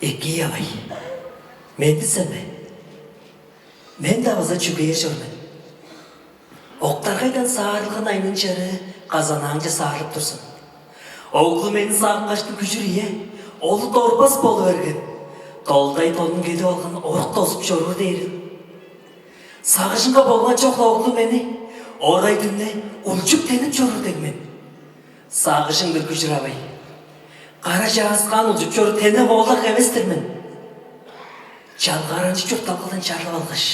Eki yavay. Men desene. Men de ağza çübeye жүрмін. Оқтарғайдан сарылған айның жары қазанаңды сарылып тұрсын. Оғлы мені сағынғашты күжірие, олы дорбас болу өрген. Толдай тонын кеді алған орық тосып жору дейрін. Сағышынға болған жоқла оғлы мені, орай дүнне ұлчып теніп жору дегмен. Сағышыңды күжір абай. Қара жағасқан ұлчып жору теніп олақ әвестірмін. Жалғаранчы жоқтан қылын жарлы алғыш.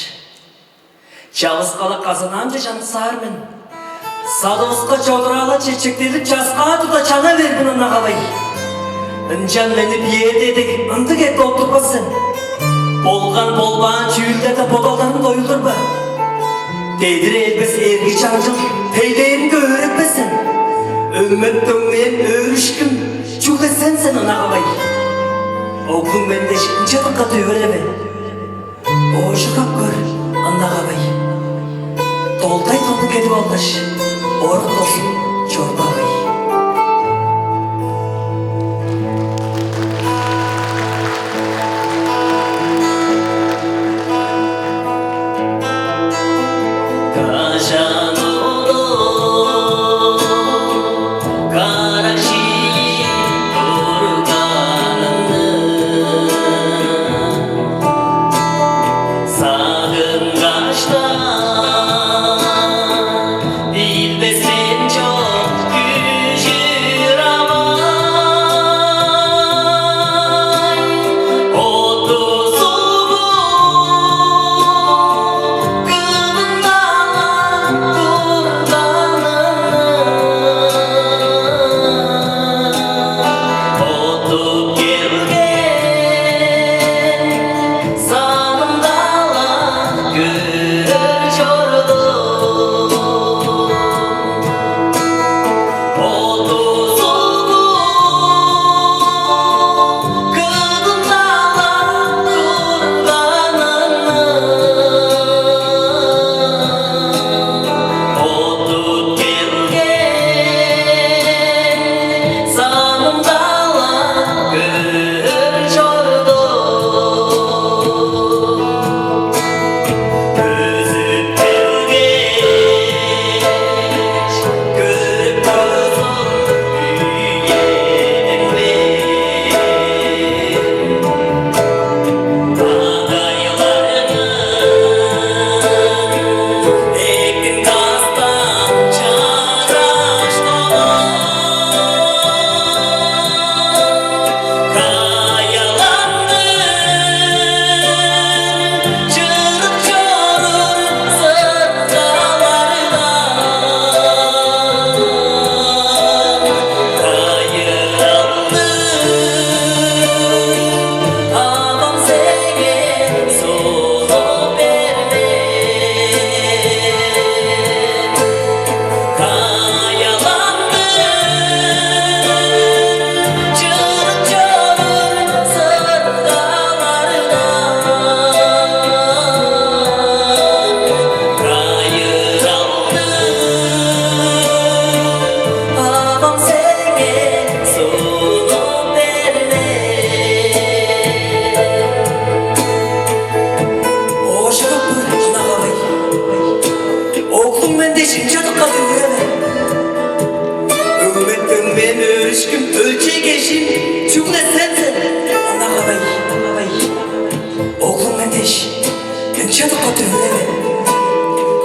Жалғыз қала қазанамды жаны сармын. Садығызға жаудырала чечектеліп жасқа атуда жана бербін ана қалай. Үнжан мені биедедегі үнді кетті отырбасын. Болған жүйілдерді бодалдарын дойылдырба. Дейдір елбес ерге жанжыл пейдейімді өрекпесін. Үміттіңмен өрішкім жүлі сенсін ана қалай. Оғлың менде шықынша дыққа түйбіреме. Ошықап көр ана қалай. Толдай тоны кетіп алғаш, орық тосын жорба бай.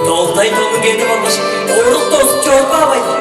Толдай тоны кетіп алғаш, орық тосып жорға абай.